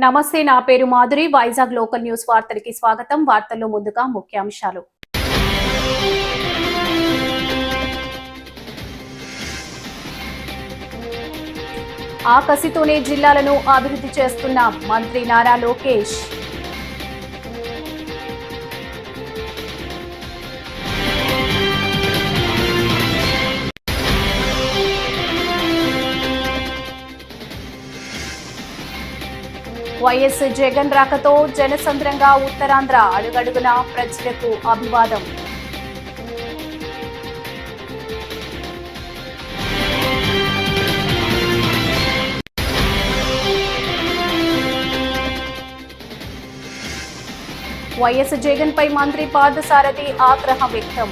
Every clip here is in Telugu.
నమస్తే, నా పేరు మాధురి. వైజాగ్ లోకల్ న్యూస్ వార్తలకి స్వాగతం. వార్తల్లో ముందుగా ముఖ్యాంశాలు. ఆ కసితోనే జిల్లాలను అభివృద్ధి చేస్తున్న మంత్రి నారా లోకేష్. వైఎస్ జగన్ రాకతో జనసంద్రంగా ఉత్తరాంధ్ర, అడుగడుగునా ప్రజలకు అభివాదం. వైఎస్ జగన్ పై మంత్రి పార్థసారథి ఆగ్రహం వ్యక్తం.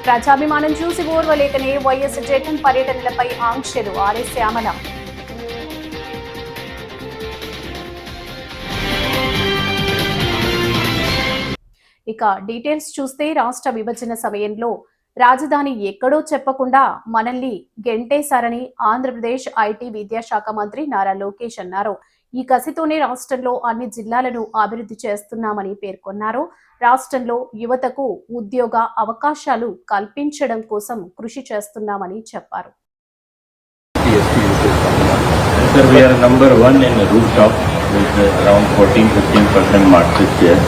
ప్రజాభిమానం చూసి ఓర్వలేకనే వైఎస్ జగన్ పర్యటనలపై ఆంక్షలు. ఆర్ఎస్ శ్యామల. ఇక డీటెయిల్స్ చూస్తే, రాష్ట్ర విభజన సమయంలో రాజధాని ఎక్కడో చెప్పకుండా మనల్ని గెంటేశారని ఆంధ్రప్రదేశ్ ఐటీ విద్యాశాఖ మంత్రి నారా లోకేష్ అన్నారు. ఈ కసితోనే రాష్ట్రంలో అన్ని జిల్లాలను అభివృద్ధి చేస్తున్నామని పేర్కొన్నారు. రాష్ట్రంలో యువతకు ఉద్యోగ అవకాశాలు కల్పించడం కోసం కృషి చేస్తున్నామని చెప్పారు. Sir, we are number one in rooftop with around 14-15% market share,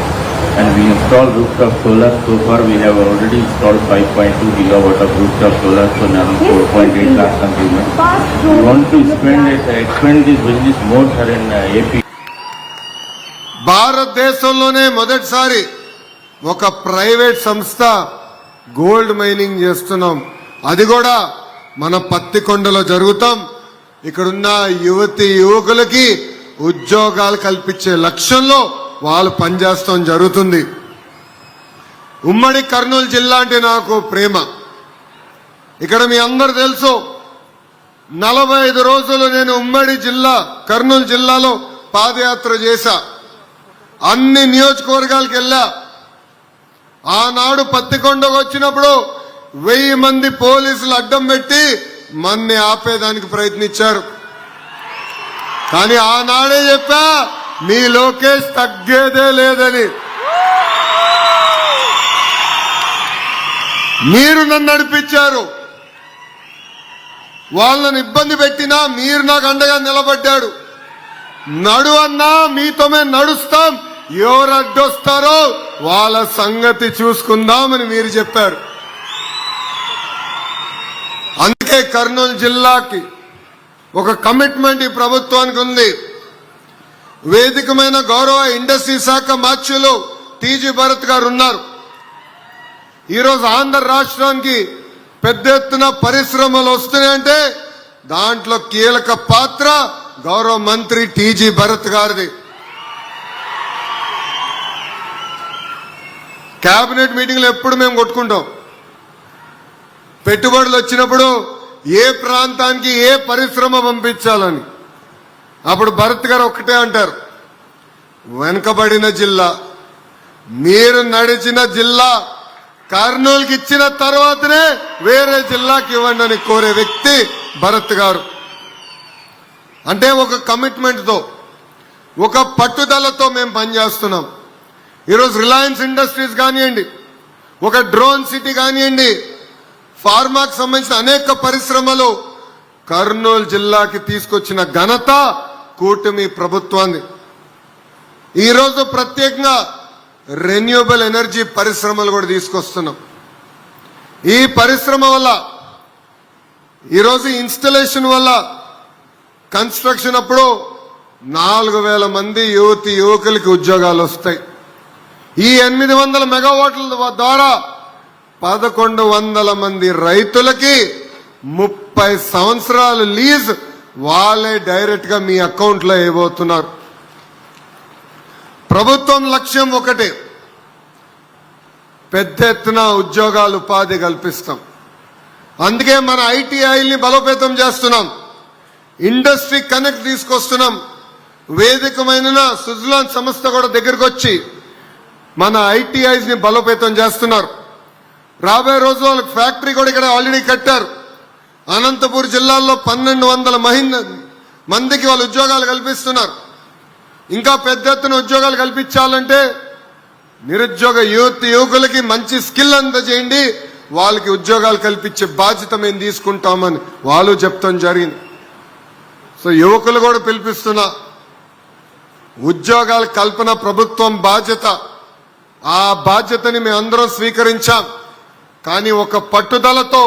and we install rooftop solar. So far, we have already installed 5.2 gigawatt of rooftop solar, so now 4.8 lakh consumers. We want to expand this business more, sir, in AP. భారతదేశంలోనే మొదటిసారి ఒక ప్రైవేట్ సంస్థ గోల్డ్ మైనింగ్ చేస్తున్నాం. అది కూడా మన పత్తికొండలో జరుగుతాం. ఇక్కడున్న యువతి యువకులకి ఉద్యోగాలు కల్పించే లక్ష్యంలో వాళ్ళు పనిచేస్తాం జరుగుతుంది. ఉమ్మడి కర్నూలు జిల్లా అంటే నాకు ప్రేమ. ఇక్కడ మీ అందరు తెలుసు, 45 రోజులు నేను ఉమ్మడి జిల్లా కర్నూలు జిల్లాలో పాదయాత్ర చేశా. అన్ని నియోజకవర్గాలకు వెళ్ళా. ఆనాడు పత్తికొండకు వచ్చినప్పుడు 1000 మంది పోలీసులు అడ్డం పెట్టి మన్ని ఆపేదానికి ప్రయత్నించారు. కానీ ఆనాడే చెప్పా, మీ లోకేష్ తగ్గేదే లేదని. మీరు నన్ను నడిపించారు. వాళ్ళని ఇబ్బంది పెట్టినా మీరు నాకు అండగా నిలబడ్డాడు. నడు అన్నా మీతో మేము నడుస్తాం, ఎవరు అడ్డొస్తారో వాళ్ళ సంగతి చూసుకుందామని మీరు చెప్పారు. అందుకే కర్నూలు జిల్లాకి ఒక కమిట్మెంట్ ఈ ప్రభుత్వానికి ఉంది. వేదికమైన గౌరవ ఇండస్ట్రీ శాఖ మార్చులు టీజీ భరత్ గారు ఉన్నారు. ఈరోజు ఆంధ్ర రాష్ట్రానికి పెద్ద ఎత్తున పరిశ్రమలు వస్తున్నాయంటే దాంట్లో కీలక పాత్ర గౌరవ మంత్రి టీజీ భరత్ గారిది. కేబినెట్ మీటింగ్లో ఎప్పుడు మేము కొట్టుకుంటాం. పెట్టుబడులు వచ్చినప్పుడు ఏ ప్రాంతానికి ఏ పరిశ్రమ పంపించాలని. అప్పుడు భరత్ గారు ఒక్కటే అంటారు, వెనుకబడిన జిల్లా, మీరు నడిచిన జిల్లా కర్నూలుకి ఇచ్చిన తర్వాతనే వేరే జిల్లాకి ఇవ్వండి అని కోరే వ్యక్తి భరత్ గారు. అంటే ఒక కమిట్మెంట్తో, ఒక పట్టుదలతో మేము పనిచేస్తున్నాం. ఈరోజు రిలయన్స్ ఇండస్ట్రీస్ కానివ్వండి, ఒక డ్రోన్ సిటీ కానివ్వండి, ఫార్మాకు సంబంధించిన అనేక పరిశ్రమలు కర్నూలు జిల్లాకి తీసుకొచ్చిన ఘనత కూటమి ప్రభుత్వాన్ని. ఈరోజు ప్రత్యేకంగా రెన్యూబుల్ ఎనర్జీ పరిశ్రమలు కూడా తీసుకొస్తున్నాం. ఈ పరిశ్రమ వల్ల ఈరోజు ఇన్స్టలేషన్ వల్ల కన్స్ట్రక్షన్ అప్పుడు 4000 మంది యువతి యువకులకి ఉద్యోగాలు వస్తాయి. ఈ 800 మెగావాట్ల ద్వారా 1100 మంది రైతులకి 30 సంవత్సరాల లీజ్ వాళ్ళే డైరెక్ట్ గా మీ అకౌంట్ లో వేయబోతున్నారు. ప్రభుత్వం లక్ష్యం ఒకటే, పెద్ద ఎత్తున ఉద్యోగాలు ఉపాధి కల్పిస్తాం. అందుకే మన ఐటీఐని బలోపేతం చేస్తున్నాం, ఇండస్ట్రీ కనెక్ట్ తీసుకొస్తున్నాం. వేదికమైన సుజలాన్ సంస్థ కూడా దగ్గరకు వచ్చి మన ఐటీఐస్ ని బలోపేతం చేస్తున్నారు. రాబోయే రోజుల్లో వాళ్ళకి ఫ్యాక్టరీ కూడా ఇక్కడ ఆల్రెడీ కట్టారు. అనంతపూర్ జిల్లాలో 1200 మందికి వాళ్ళు ఉద్యోగాలు కల్పిస్తున్నారు. ఇంకా పెద్ద ఎత్తున ఉద్యోగాలు కల్పించాలంటే నిరుద్యోగ యువకులకి మంచి స్కిల్ అందజేయండి, వాళ్ళకి ఉద్యోగాలు కల్పించే బాధ్యత మేము తీసుకుంటామని వాళ్ళు చెప్తాం జరిగింది. సో యువకులు కూడా పిలిపిస్తున్నా, ఉద్యోగాల కల్పన ప్రభుత్వం బాధ్యత. ఆ బాధ్యతని మేమందరం స్వీకరించాం. కానీ ఒక పట్టుదలతో,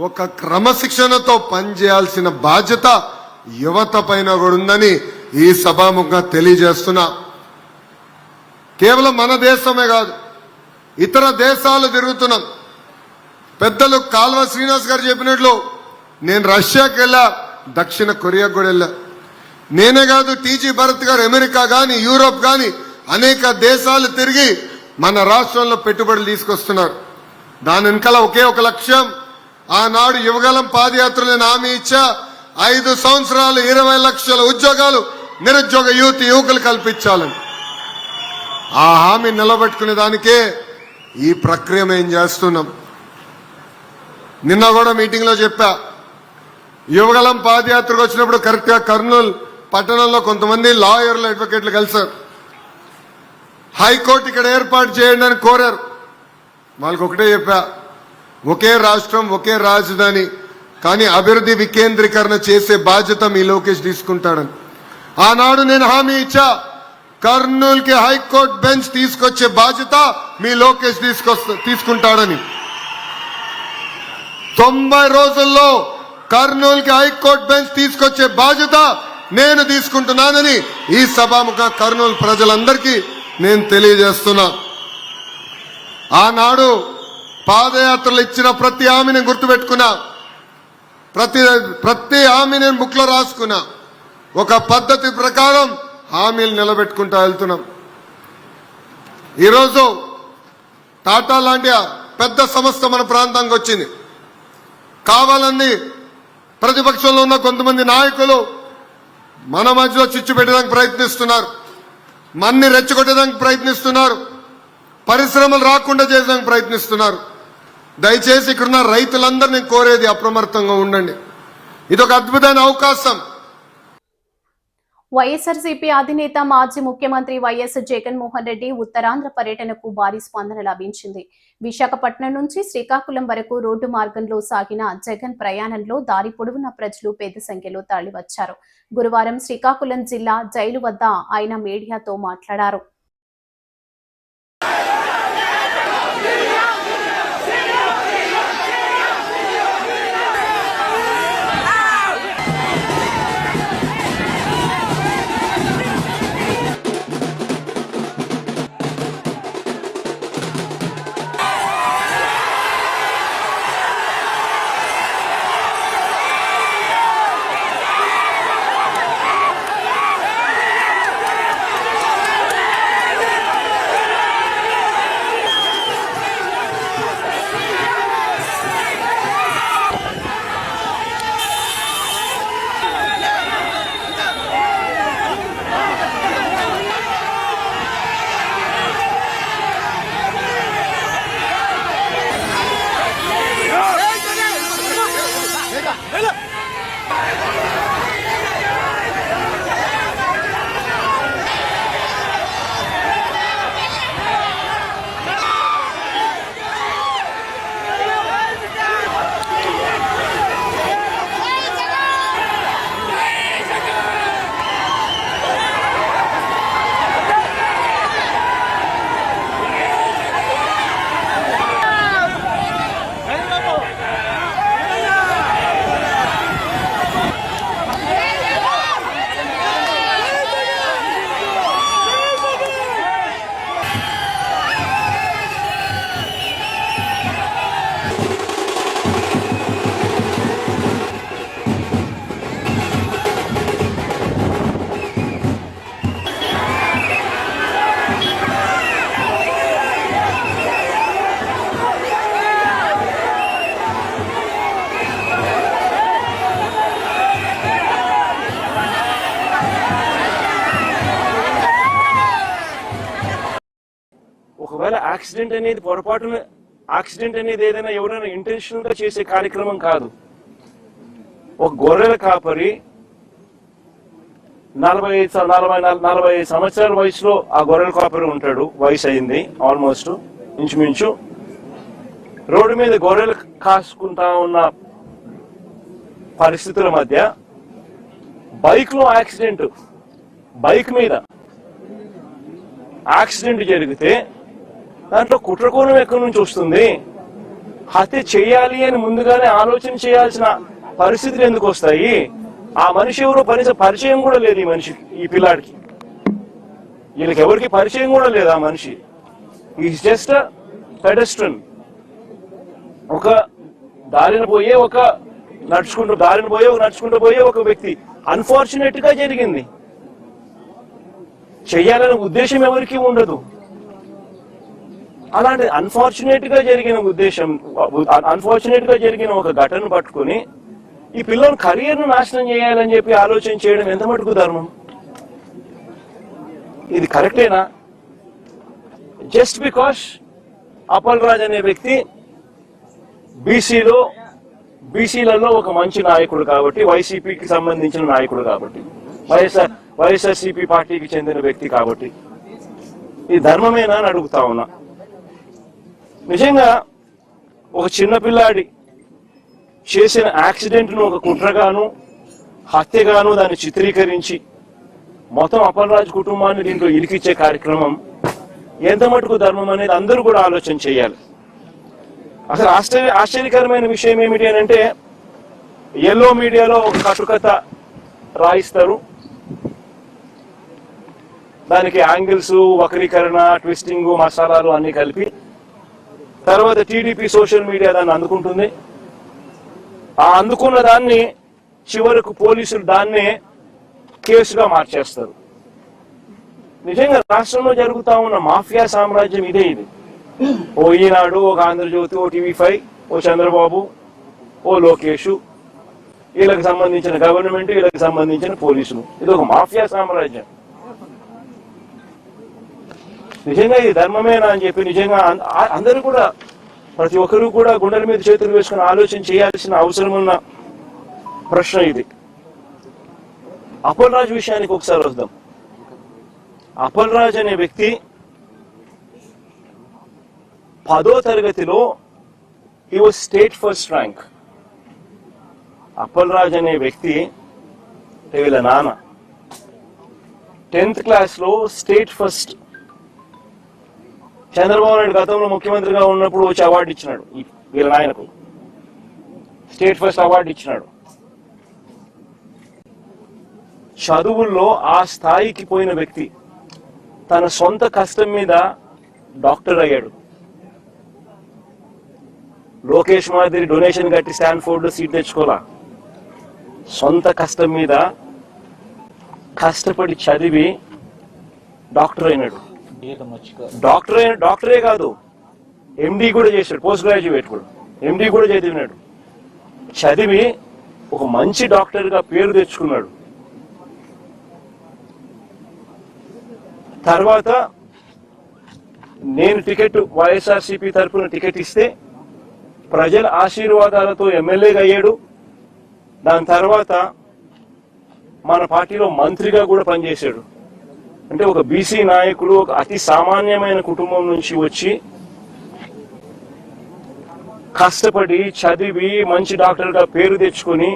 ఒక క్రమశిక్షణతో పనిచేయాల్సిన బాధ్యత యువత పైన కూడా ఉందని ఈ సభాముఖంగా తెలియజేస్తున్నా. కేవలం మన దేశమే కాదు, ఇతర దేశాలు తిరుగుతున్నాం. పెద్దలు కాల్వ శ్రీనివాస్ గారు చెప్పినట్లు నేను రష్యాకి వెళ్ళా, దక్షిణ కొరియాకు కూడా వెళ్ళా. నేనే కాదు, టీజీ భరత్ గారు అమెరికా కానీ యూరోప్ కానీ అనేక దేశాలు తిరిగి మన రాష్ట్రంలో పెట్టుబడులు తీసుకొస్తున్నారు. దాని వెనకాల ఒకే ఒక లక్ష్యం. ఆనాడు యువగలం పాదయాత్రలో నేను హామీ ఇచ్చా, 5 సంవత్సరాలు 20 లక్షల ఉద్యోగాలు నిరుద్యోగ యువకులు కల్పించాలని. ఆ హామీ నిలబెట్టుకునే దానికే ఈ ప్రక్రియ మేము చేస్తున్నాం. నిన్న కూడా మీటింగ్ లో చెప్పా, యువగలం పాదయాత్రకు వచ్చినప్పుడు కరెక్ట్ గా కర్నూలు పట్టణంలో కొంతమంది లాయర్లు, అడ్వకేట్లు కలిశారు. హైకోర్టు ఇక్కడ ఏర్పాటు చేయండి అని కోరారు. వాళ్ళకి ఒకటే చెప్పా, ఒకే రాష్ట్రం ఒకే రాజధాని, కానీ అభివృద్ధి వికేంద్రీకరణ చేసే బాధ్యత మీ లోకేష్ తీసుకుంటాడని. ఆనాడు నేను హామీ ఇచ్చా, కర్నూలుకి హైకోర్టు బెంచ్ తీసుకొచ్చే బాధ్యత మీ లోకేష్ తీసుకుంటాడని. 90 రోజుల్లో కర్నూలుకి హైకోర్టు బెంచ్ తీసుకొచ్చే బాధ్యత నేను తీసుకుంటున్నానని ఈ సభాముఖ కర్నూలు ప్రజలందరికీ నేను తెలియజేస్తున్నా. ఆనాడు పాదయాత్రలు ఇచ్చిన ప్రతి హామీని గుర్తుపెట్టుకున్నా, ప్రతి హామీ నేను బుక్ లో రాసుకున్నా. ఒక పద్ధతి ప్రకారం హామీలు నిలబెట్టుకుంటా వెళ్తున్నాం. ఈరోజు టాటా లాంటి పెద్ద సంస్థ మన ప్రాంతానికి వచ్చింది. కావాలని ప్రతిపక్షంలో ఉన్న కొంతమంది నాయకులు మన మధ్యలో చిచ్చు పెట్టడానికి ప్రయత్నిస్తున్నారు, మన్ని రెచ్చగొట్టడానికి ప్రయత్నిస్తున్నారు, పరిశ్రమలు రాకుండా చేయడానికి ప్రయత్నిస్తున్నారు. దయచేసి ఇక్కడున్న రైతులందరినీ కోరేది అప్రమత్తంగా ఉండండి. ఇది ఒక అద్భుతమైన అవకాశం. వైఎస్ఆర్సీపీ అధినేత మాజీ ముఖ్యమంత్రి వైఎస్ జగన్మోహన్ రెడ్డి ఉత్తరాంధ్ర పర్యటనకు భారీ స్పందన లభించింది. విశాఖపట్నం నుంచి శ్రీకాకుళం వరకు రోడ్డు మార్గంలో సాగిన జగన్ ప్రయాణంలో దారి పొడవునా ప్రజలు పెద్ద సంఖ్యలో తరలివచ్చారు. గురువారం శ్రీకాకుళం జిల్లా జైలు వద్ద ఆయన మీడియాతో మాట్లాడారు. ఒకవేళ యాక్సిడెంట్ అనేది పొరపాటున యాక్సిడెంట్ అనేది ఏదైనా ఎవరైనా ఇంటెన్షనల్ గా చేసే కార్యక్రమం కాదు. ఒక గొర్రెల కాపరి 40 సంవత్సరాల వయసులో ఆ గొర్రెల కాపరి ఉంటాడు. వయసు అయింది ఆల్మోస్ట్ ఇంచుమించు. రోడ్డు మీద గొర్రెలు కాసుకుంటా ఉన్న పరిస్థితుల మధ్య బైక్ లో యాక్సిడెంట్, బైక్ మీద యాక్సిడెంట్ జరిగితే దాంట్లో కుట్రకోణం ఎక్కడి నుంచి వస్తుంది? హత్య చేయాలి అని ముందుగానే ఆలోచన చేయాల్సిన పరిస్థితులు ఎందుకు వస్తాయి? ఆ మనిషి ఎవరో పరిచయం కూడా లేదు ఈ మనిషికి, ఈ పిల్లాడికి. వీళ్ళకి ఎవరికి పరిచయం కూడా లేదు ఆ మనిషి. Is just pedestrian. ఒక దారిన పోయే నడుచుకుంటూ పోయే ఒక వ్యక్తి. అన్ఫార్చునేట్ గా జరిగింది. చెయ్యాలనే ఉద్దేశం ఎవరికి ఉండదు. అలాంటి అన్ఫార్చునేట్ గా జరిగిన ఒక ఘటన పట్టుకుని ఈ పిల్లల కెరీర్ ను నాశనం చేయాలని చెప్పి ఆలోచన చేయడం ఎంత మటుకు ధర్మం? ఇది కరెక్టేనా? జస్ట్ బికాస్ అప్పల్ రాజ్ అనే వ్యక్తి బీసీలలో ఒక మంచి నాయకుడు కాబట్టి, వైసీపీకి సంబంధించిన నాయకుడు కాబట్టి, వైఎస్ఆర్సీపీ పార్టీకి చెందిన వ్యక్తి కాబట్టి ఇది ధర్మమేనా అని అడుగుతా ఉన్నా. నిజంగా ఒక చిన్నపిల్లాడి చేసిన యాక్సిడెంట్ ను ఒక కుట్రగాను హత్యగాను దాన్ని చిత్రీకరించి మొత్తం అప్పల్ రాజ్ కుటుంబాన్ని దీంట్లో ఇరికిచ్చే కార్యక్రమం ఎంత మటుకు ధర్మం అనేది అందరూ కూడా ఆలోచన చేయాలి. అసలు ఆశ్చర్యకరమైన విషయం ఏమిటి అని అంటే, ఎల్లో మీడియాలో ఒక కట్టుకథ రాయిస్తారు. దానికి యాంగిల్స్, వక్రీకరణ, ట్విస్టింగ్, మసాలాలు అన్ని కలిపి తర్వాత టీడీపీ సోషల్ మీడియా దాన్ని అందుకుంటుంది. ఆ అందుకున్న దాన్ని చివరకు పోలీసులు దాన్నే కేసుగా మార్చేస్తారు. నిజంగా రాష్ట్రంలో జరుగుతా ఉన్న మాఫియా సామ్రాజ్యం ఇదే. ఇది ఓ ఈనాడు, ఒక ఆంధ్రజ్యోతి, ఓ TV5, ఓ చంద్రబాబు, ఓ లోకేష్, వీళ్ళకి సంబంధించిన గవర్నమెంట్, వీళ్ళకి సంబంధించిన పోలీసులు. ఇది ఒక మాఫియా సామ్రాజ్యం. నిజంగా ఇది ధర్మమేనా అని చెప్పి నిజంగా అందరూ కూడా, ప్రతి ఒక్కరూ కూడా గుండెల మీద చేతులు వేసుకుని ఆలోచన చేయాల్సిన అవసరం ఉన్న ప్రశ్న ఇది. అప్పల్ రాజ్ విషయానికి ఒకసారి వద్దాం. అప్పల్ రాజ్ అనే వ్యక్తి 10వ తరగతిలో he was state first rank. Appal Raj అనే వ్యక్తి వీళ్ళ నాన్న 10th క్లాస్ లో స్టేట్ ఫస్ట్. చంద్రబాబు నాయుడు గతంలో ముఖ్యమంత్రిగా ఉన్నప్పుడు వచ్చి అవార్డు ఇచ్చినాడు వీళ్ళ నాయనకు, స్టేట్ ఫస్ట్ అవార్డు ఇచ్చినాడు. చదువుల్లో ఆ స్థాయికి పోయిన వ్యక్తి తన సొంత కష్టం మీద డాక్టర్ అయ్యాడు. లోకేష్ మాదిరి డొనేషన్ కట్టి స్టాన్ఫోర్డ్ లో సీట్ తెచ్చుకోలా. సొంత కష్టం మీద కష్టపడి చదివి డాక్టర్ అయినాడు. డాక్టరే కాదు, ఎండి కూడా చేశాడు. పోస్ట్ గ్రాడ్యుయేట్ కూడా, ఎండి కూడా చదివినాడు. చదివి ఒక మంచి డాక్టర్ గా పేరు తెచ్చుకున్నాడు. తర్వాత నేను టికెట్ వైఎస్ఆర్సీపీ తరఫున టికెట్ ఇస్తే ప్రజల ఆశీర్వాదాలతో ఎమ్మెల్యేగా అయ్యాడు. దాని తర్వాత మన పార్టీలో మంత్రిగా కూడా పనిచేశాడు. అంటే ఒక బీసీ నాయకుడు, ఒక అతి సామాన్యమైన కుటుంబం నుంచి వచ్చి కష్టపడి చదివి మంచి డాక్టర్ గా పేరు తెచ్చుకొని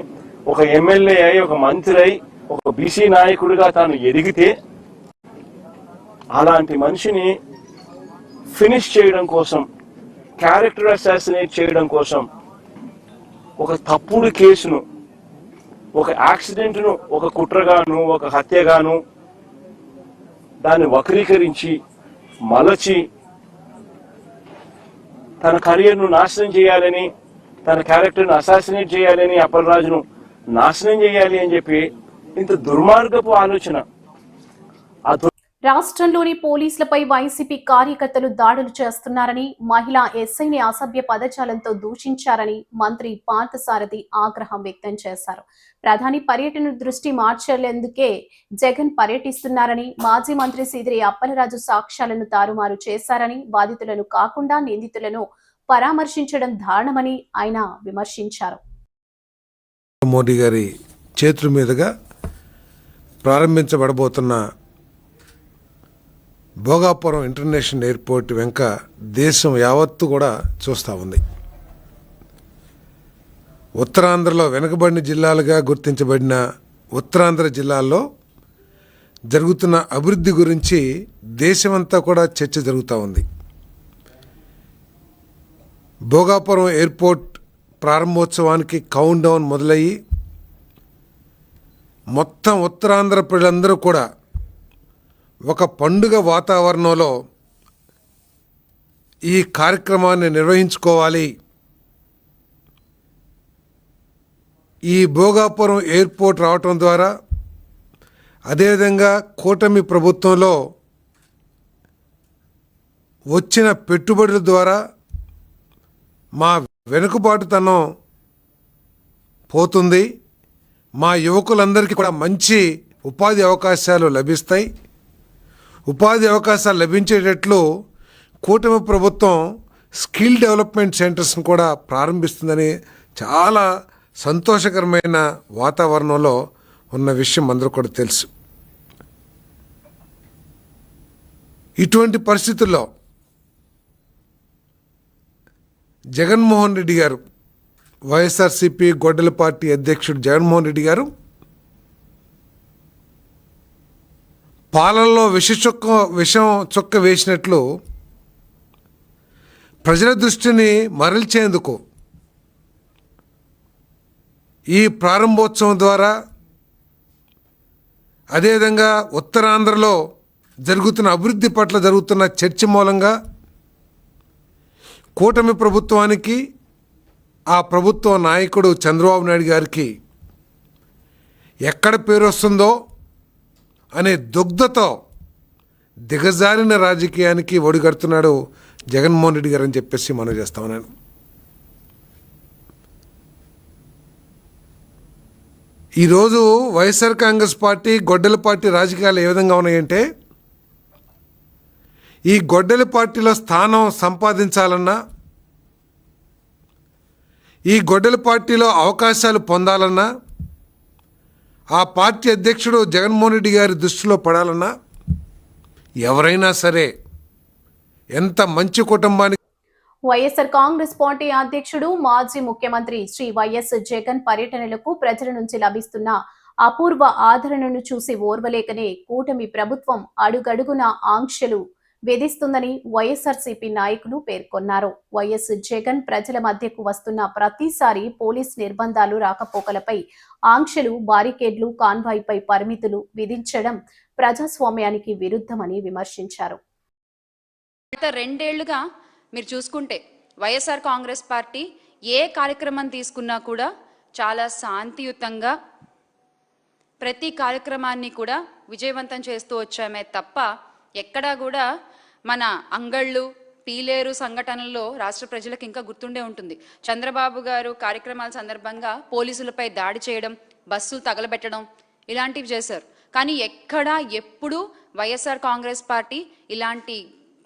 ఒక ఎమ్మెల్యే అయి, ఒక మంత్రి అయి, ఒక బీసీ నాయకుడిగా తాను ఎదిగితే అలాంటి మనిషిని ఫినిష్ చేయడం కోసం, క్యారెక్టర్ అసాసినేట్ చేయడం కోసం ఒక తప్పుడు కేసును, ఒక యాక్సిడెంట్ ను ఒక కుట్రగాను, ఒక హత్యగాను దాన్ని వక్రీకరించి మలచి తన కెరీర్ ను నాశనం చేయాలని, తన క్యారెక్టర్ ను అసాసినేట్ చేయాలని, అప్పల్ రాజును నాశనం చేయాలి అని చెప్పి ఇంత దుర్మార్గపు ఆలోచన. రాష్ట్రంలోని పోలీసులపై వైసీపీ కార్యకర్తలు దాడులు చేస్తున్నారని, మహిళా ఎస్ఐని అసభ్య పదజాలంతో దూషించారని మంత్రి పార్థసారథి ఆగ్రహం వ్యక్తం చేశారు. ప్రధాని పర్యటన దృష్టి మార్చేందుకే జగన్ పర్యటిస్తున్నారని, మాజీ మంత్రి సీదిరి అప్పలరాజు సాక్ష్యాలను తారుమారు చేశారని, బాధితులను కాకుండా నిందితులను పరామర్శించడం దారుణమని ఆయన విమర్శించారు. మోడీ గారి చేతుల మీదుగా ప్రారంభించబడబోతున్న భోగాపురం ఇంటర్నేషనల్ ఎయిర్పోర్ట్ వెంక దేశం యావత్తు కూడా చూస్తూ ఉంది. ఉత్తరాంధ్రలో వెనుకబడిన జిల్లాలుగా గుర్తించబడిన ఉత్తరాంధ్ర జిల్లాల్లో జరుగుతున్న అభివృద్ధి గురించి దేశమంతా కూడా చర్చ జరుగుతూ ఉంది. భోగాపురం ఎయిర్పోర్ట్ ప్రారంభోత్సవానికి కౌంట్ డౌన్ మొదలయ్యి మొత్తం ఉత్తరాంధ్ర ప్రజలందరూ కూడా ఒక పండుగ వాతావరణంలో ఈ కార్యక్రమాన్ని నిర్వహించుకోవాలి. ఈ భోగాపురం ఎయిర్పోర్ట్ రావటం ద్వారా, అదేవిధంగా కూటమి ప్రభుత్వంలో వచ్చిన పెట్టుబడుల ద్వారా మా వెనుకబాటుతనం పోతుంది. మా యువకులందరికీ కూడా మంచి ఉపాధి అవకాశాలు లభిస్తాయి. ఉపాధి అవకాశాలు లభించేటట్లు కూటమి ప్రభుత్వం స్కిల్ డెవలప్మెంట్ సెంటర్స్ని కూడా ప్రారంభిస్తుందని చాలా సంతోషకరమైన వాతావరణంలో ఉన్న విషయం అందరూ కూడా తెలుసు. ఇటువంటి పరిస్థితుల్లో జగన్మోహన్ రెడ్డి గారు, వైఎస్ఆర్సీపీ గొడ్డల పార్టీ అధ్యక్షుడు జగన్మోహన్ రెడ్డి గారు పాలనలో విషం చుక్క వేసినట్లు ప్రజల దృష్టిని మరల్చేందుకు ఈ ప్రారంభోత్సవం ద్వారా, అదేవిధంగా ఉత్తరాంధ్రలో జరుగుతున్న అభివృద్ధి పట్ల జరుగుతున్న చర్చ మూలంగా కూటమి ప్రభుత్వానికి, ఆ ప్రభుత్వ నాయకుడు చంద్రబాబు నాయుడు గారికి ఎక్కడ పేరు వస్తుందో అనే దుగ్ధతో దిగజారిన రాజకీయానికి ఒడిగడుతున్నాడు జగన్మోహన్ రెడ్డి గారు అని చెప్పేసి మనం చేస్తా ఉన్నాను. ఈరోజు వైఎస్ఆర్ కాంగ్రెస్ పార్టీ, గొడ్డల పార్టీ రాజకీయాలు ఏ విధంగా ఉన్నాయంటే, ఈ గొడ్డల పార్టీలో స్థానం సంపాదించాలన్నా, ఈ గొడ్డల పార్టీలో అవకాశాలు పొందాలన్నా, ఆ పార్టీ అధ్యక్షుడు జగన్మోహన్ రెడ్డి గారి దృష్టిలో పడాలన్నా ఎవరైనా సరే, ఎంత మంచి కుటుంబానికి. వైఎస్ఆర్ కాంగ్రెస్ పార్టీ అధ్యక్షుడు, మాజీ ముఖ్యమంత్రి శ్రీ వైఎస్ జగన్ పర్యటనలకు ప్రజల నుంచి లభిస్తున్న అపూర్వ ఆదరణను చూసి ఓర్వలేకనే కూటమి ప్రభుత్వం అడుగడుగున ఆంక్షలు విధిస్తుందని వైఎస్ఆర్సీపీ నాయకులు పేర్కొన్నారు. వైఎస్ జగన్ ప్రజల మధ్యకు వస్తున్న ప్రతిసారి పోలీస్ నిర్బంధాలు, రాకపోకలపై ఆంక్షలు, బారికేడ్లు, కాన్వాయ్పై పరిమితులు విధించడం ప్రజాస్వామ్యానికి విరుద్ధమని విమర్శించారు. గత 2 ఏళ్లుగా మీరు చూసుకుంటే వైఎస్ఆర్ కాంగ్రెస్ పార్టీ ఏ కార్యక్రమం తీసుకున్నా కూడా చాలా శాంతియుతంగా ప్రతి కార్యక్రమాన్ని కూడా విజయవంతం చేస్తూ వచ్చామే తప్ప ఎక్కడా కూడా మన అంగళ్ళు, పీలేరు సంఘటనల్లో రాష్ట్ర ప్రజలకు ఇంకా గుర్తుండే ఉంటుంది. చంద్రబాబు గారు కార్యక్రమాల సందర్భంగా పోలీసులపై దాడి చేయడం, బస్సులు తగలబెట్టడం ఇలాంటివి చేశారు. కానీ ఎక్కడా ఎప్పుడు వైఎస్ఆర్ కాంగ్రెస్ పార్టీ ఇలాంటి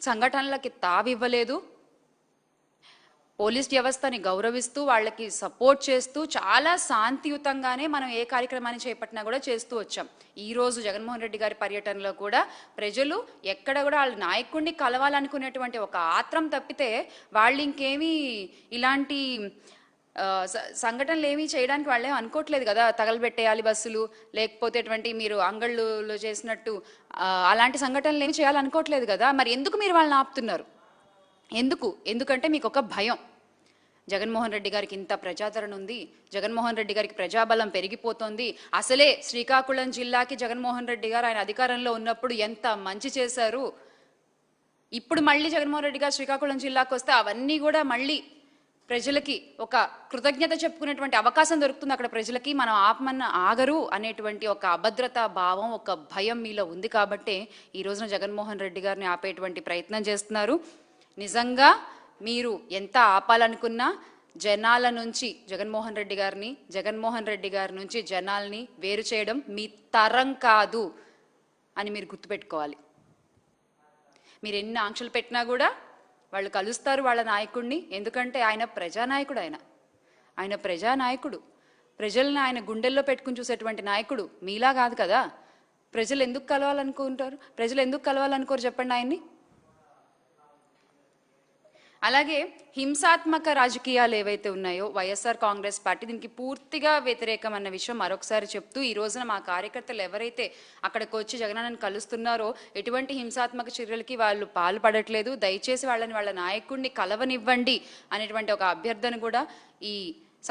సంఘటనలకి తావివ్వలేదు. పోలీస్ వ్యవస్థని గౌరవిస్తూ వాళ్ళకి సపోర్ట్ చేస్తూ చాలా శాంతియుతంగానే మనం ఏ కార్యక్రమాన్ని చేపట్టినా కూడా చేస్తూ వచ్చాం. ఈరోజు జగన్మోహన్ రెడ్డి గారి పర్యటనలో కూడా ప్రజలు ఎక్కడ కూడా వాళ్ళ నాయకుడిని కలవాలనుకునేటువంటి ఒక ఆత్రం తప్పితే వాళ్ళు ఇంకేమీ ఇలాంటి సంఘటనలు ఏమీ చేయడానికి వాళ్ళే అనుకోవట్లేదు కదా. తగలబెట్టేయాలి బస్సులు, లేకపోతే అటువంటి మీరు అంగళ్ళులో చేసినట్టు అలాంటి సంఘటనలు ఏమి చేయాలనుకోవట్లేదు కదా. మరి ఎందుకు మీరు వాళ్ళని ఆపుతున్నారు? ఎందుకంటే మీకు ఒక భయం. జగన్మోహన్ రెడ్డి గారికి ఇంత ప్రజాదరణ ఉంది, జగన్మోహన్ రెడ్డి గారికి ప్రజాబలం పెరిగిపోతుంది. అసలే శ్రీకాకుళం జిల్లాకి జగన్మోహన్ రెడ్డి గారు ఆయన అధికారంలో ఉన్నప్పుడు ఎంత మంచి చేశారు. ఇప్పుడు మళ్ళీ జగన్మోహన్ రెడ్డి గారు శ్రీకాకుళం జిల్లాకు వస్తే అవన్నీ కూడా మళ్ళీ ప్రజలకి ఒక కృతజ్ఞత చెప్పుకునేటువంటి అవకాశం దొరుకుతుంది. అక్కడ ప్రజలకి మనం ఆపమన్న ఆగరు అనేటువంటి ఒక అభద్రతా భావం, ఒక భయం మీలో ఉంది కాబట్టే ఈ రోజున జగన్మోహన్ రెడ్డి గారిని ఆపేటువంటి ప్రయత్నం చేస్తున్నారు. నిజంగా మీరు ఎంత ఆపాలనుకున్నా జనాల నుంచి జగన్మోహన్ రెడ్డి గారి నుంచి జనాల్ని వేరు చేయడం మీ తరం కాదు అని మీరు గుర్తుపెట్టుకోవాలి. మీరు ఎన్ని ఆంక్షలు పెట్టినా కూడా వాళ్ళు కలుస్తారు వాళ్ళ నాయకుడిని. ఎందుకంటే ఆయన ప్రజానాయకుడు. ఆయన ప్రజానాయకుడు. ప్రజల్ని ఆయన గుండెల్లో పెట్టుకుని చూసేటువంటి నాయకుడు. మీలా కాదు కదా. ప్రజలు ఎందుకు కలవాలనుకోరు చెప్పండి ఆయన్ని. అలాగే హింసాత్మక రాజకీయాలు ఏవైతే ఉన్నాయో వైఎస్ఆర్ కాంగ్రెస్ పార్టీ దీనికి పూర్తిగా వ్యతిరేకం అన్న విషయం మరొకసారి చెప్తూ, ఈ రోజున మా కార్యకర్తలు ఎవరైతే అక్కడికి వచ్చి జగనన్నను కలుస్తున్నారో ఎటువంటి హింసాత్మక చర్యలకి వాళ్ళు పాల్పడట్లేదు. దయచేసి వాళ్ళ నాయకుడిని కలవనివ్వండి అనేటువంటి ఒక అభ్యర్థన కూడా ఈ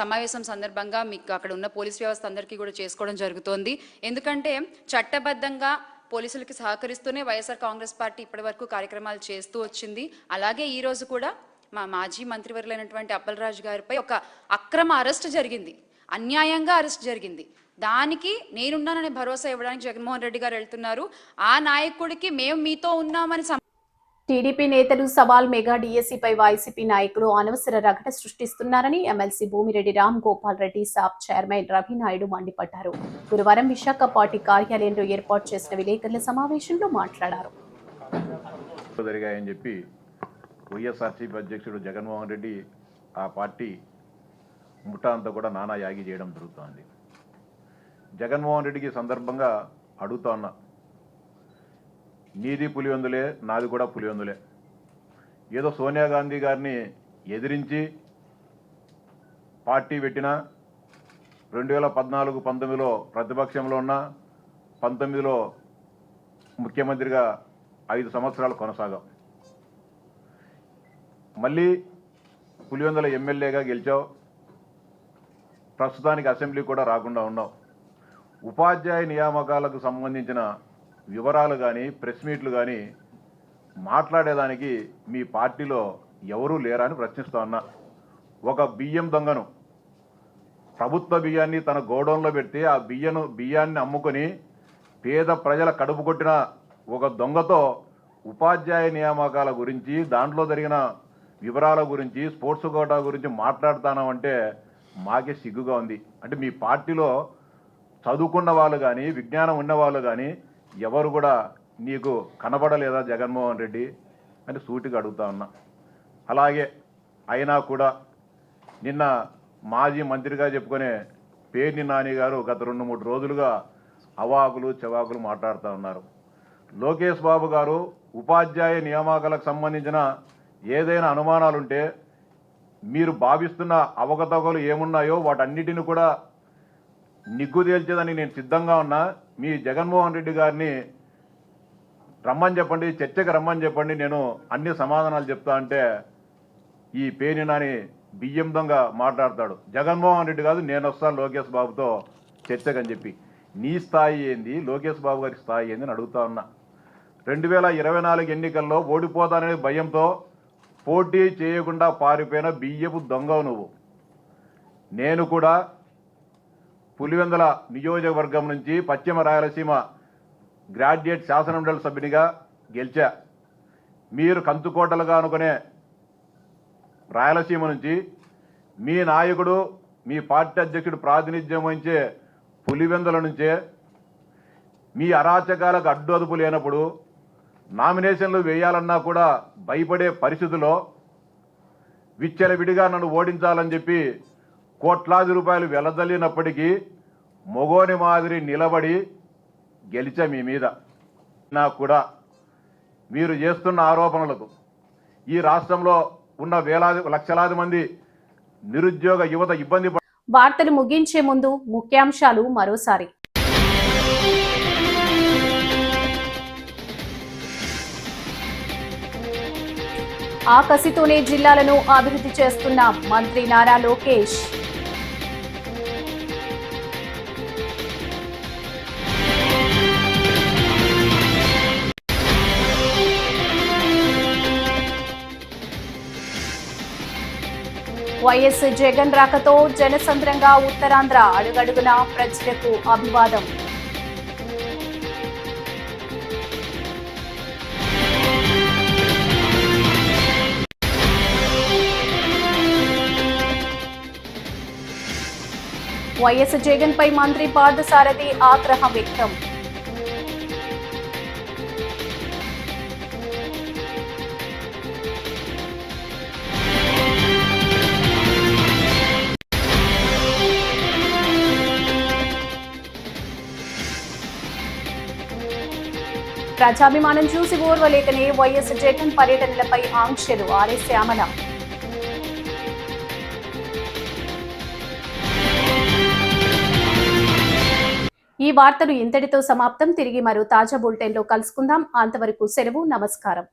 సమావేశం సందర్భంగా మీకు అక్కడ ఉన్న పోలీస్ వ్యవస్థ అందరికీ కూడా చేసుకోవడం జరుగుతోంది. ఎందుకంటే చట్టబద్ధంగా పోలీసులకి సహకరిస్తూనే వైఎస్ఆర్ కాంగ్రెస్ పార్టీ ఇప్పటి వరకు కార్యక్రమాలు చేస్తూ వచ్చింది. అలాగే ఈ రోజు కూడా మా మాజీ మంత్రివర్యులైనటువంటి అప్పలరాజు గారిపై ఒక అక్రమ అరెస్ట్ జరిగింది, అన్యాయంగా అరెస్ట్ జరిగింది. దానికి నేనున్నానని భరోసా ఇవ్వడానికి జగన్మోహన్ రెడ్డి గారు వెళ్తున్నారు. ఆ నాయకుడికి మేము మీతో ఉన్నామని టీడీపీ నేతలు సవాల్ మెగా డిఎస్సీపై వైసీపీ నాయకులు అనవసర రగడ సృష్టిస్తున్నారని ఎమ్మెల్సీ భూమిరెడ్డి రామ్ గోపాల్ రెడ్డి సాబ్ చైర్మన్ రవి నాయుడు మండిపడ్డారు. గురువారం విశాఖ పార్టీ కార్యాలయంలో ఏర్పాటు చేసిన విలేకరుల సమావేశంలో మాట్లాడారు. జరిగాయని చెప్పి వైఎస్ఆర్సీపీ అధ్యక్షుడు జగన్మోహన్ రెడ్డి ఆ పార్టీ ముఠా అంతా కూడా నానా యాగి చేయడం జరుగుతోంది. జగన్మోహన్ రెడ్డికి సందర్భంగా అడుగుతా ఉన్నా, నీది పులివెందులే, నాది కూడా పులివెందులే. ఏదో సోనియా గాంధీ గారిని ఎదిరించి పార్టీ పెట్టిన 2014-19లో ప్రతిపక్షంలో ఉన్న 19లో ముఖ్యమంత్రిగా 5 సంవత్సరాలు కొనసాగాం. మళ్ళీ పులివెందుల ఎమ్మెల్యేగా గెలిచావు. ప్రస్తుతానికి అసెంబ్లీ కూడా రాకుండా ఉన్నావు. ఉపాధ్యాయ నియామకాలకు సంబంధించిన వివరాలు కానీ ప్రెస్ మీట్లు కానీ మాట్లాడేదానికి మీ పార్టీలో ఎవరూ లేరా అని ప్రశ్నిస్తా ఉన్నా. ఒక బియ్యం దొంగను, ప్రభుత్వ బియ్యాన్ని తన గోడౌన్లో పెడితే ఆ బియ్యాన్ని అమ్ముకొని పేద ప్రజల కడుపు కొట్టిన ఒక దొంగతో ఉపాధ్యాయ నియామకాల గురించి, దాంట్లో జరిగిన వివరాల గురించి, స్పోర్ట్స్ కోటా గురించి మాట్లాడుతానంటే మాకే సిగ్గుగా ఉంది. అంటే మీ పార్టీలో చదువుకున్న వాళ్ళు కానీ విజ్ఞానం ఉన్న వాళ్ళు కానీ ఎవరు కూడా నీకు కనబడలేదా జగన్మోహన్ రెడ్డి అని సూటిగా అడుగుతా ఉన్నా. అలాగే అయినా కూడా నిన్న మాజీ మంత్రిగా చెప్పుకునే పేర్ని నాని గారు గత 2-3 రోజులుగా అవాకులు చెవాకులు మాట్లాడుతూ ఉన్నారు. లోకేష్ బాబు గారు ఉపాధ్యాయ నియామకాలకు సంబంధించిన ఏదైనా అనుమానాలుంటే, మీరు భావిస్తున్న అవకతవకలు ఏమున్నాయో వాటన్నిటిని కూడా నిగ్గు తేల్చేదని నేను సిద్ధంగా ఉన్నా. మీ జగన్మోహన్ రెడ్డి గారిని రమ్మని చెప్పండి, చర్చకు రమ్మని చెప్పండి, నేను అన్ని సమాధానాలు చెప్తా అంటే ఈ పేని నాని బియ్యం దొంగ మాట్లాడతాడు. జగన్మోహన్ రెడ్డి కాదు, నేను వస్తాను లోకేష్ బాబుతో చర్చకని చెప్పి. నీ స్థాయి ఏంది, లోకేష్ బాబు గారి స్థాయి ఏంది అని అడుగుతా ఉన్నా. 2024 ఎన్నికల్లో ఓడిపోతాననే భయంతో పోటీ చేయకుండా పారిపోయిన బియ్యపు దొంగవు నువ్వు. నేను కూడా పులివెందుల నియోజకవర్గం నుంచి పశ్చిమ రాయలసీమ గ్రాడ్యుయేట్ శాసనమండలి సభ్యునిగా గెలిచా. మీరు కంచుకోటలుగా అనుకునే రాయలసీమ నుంచి మీ నాయకుడు, మీ పార్టీ అధ్యక్షుడు ప్రాతినిధ్యం వహించే పులివెందుల నుంచే మీ అరాచకాలకు అడ్డు అదుపు లేనప్పుడు, నామినేషన్లు వేయాలన్నా కూడా భయపడే పరిస్థితుల్లో విచ్చలవిడిగా నన్ను ఓడించాలని చెప్పి కోట్లాది రూపాయలు వెలజల్లినప్పటికీ మొగోని మాదిరి నిలబడి గెలిచా మీ మీద. నాకు కూడా మీరు చేస్తున్న ఆరోపణలకు ఈ రాష్ట్రంలో ఉన్న లక్షలాది మంది నిరుద్యోగ యువత ఇబ్బంది. వార్తలు ముగించే ముందు ముఖ్యాంశాలు మరోసారి. ఆ కసితోనే జిల్లాలను అభివృద్ధి చేస్తున్న మంత్రి నారా లోకేష్. వైఎస్ జగన్ రాకతో జనసంద్రంగా ఉత్తరాంధ్ర, అడుగడుగునా ప్రజలకు అభివాదం. వైఎస్ జగన్ పై మంత్రి పార్థసారథి ఆగ్రహం వ్యక్తం. ప్రజాభిమానం చూసి ఓర్వలేకనే వైఎస్ జగన్ పర్యటనలపై ఆంక్షలు, ఆర్ఎస్ శ్యామల. ఈ వార్తలు ఇంతటితో సమాప్తం. తిరిగి మరో తాజా బులెటిన్లో కలుసుకుందాం. అంతవరకు సెలవు. నమస్కారం.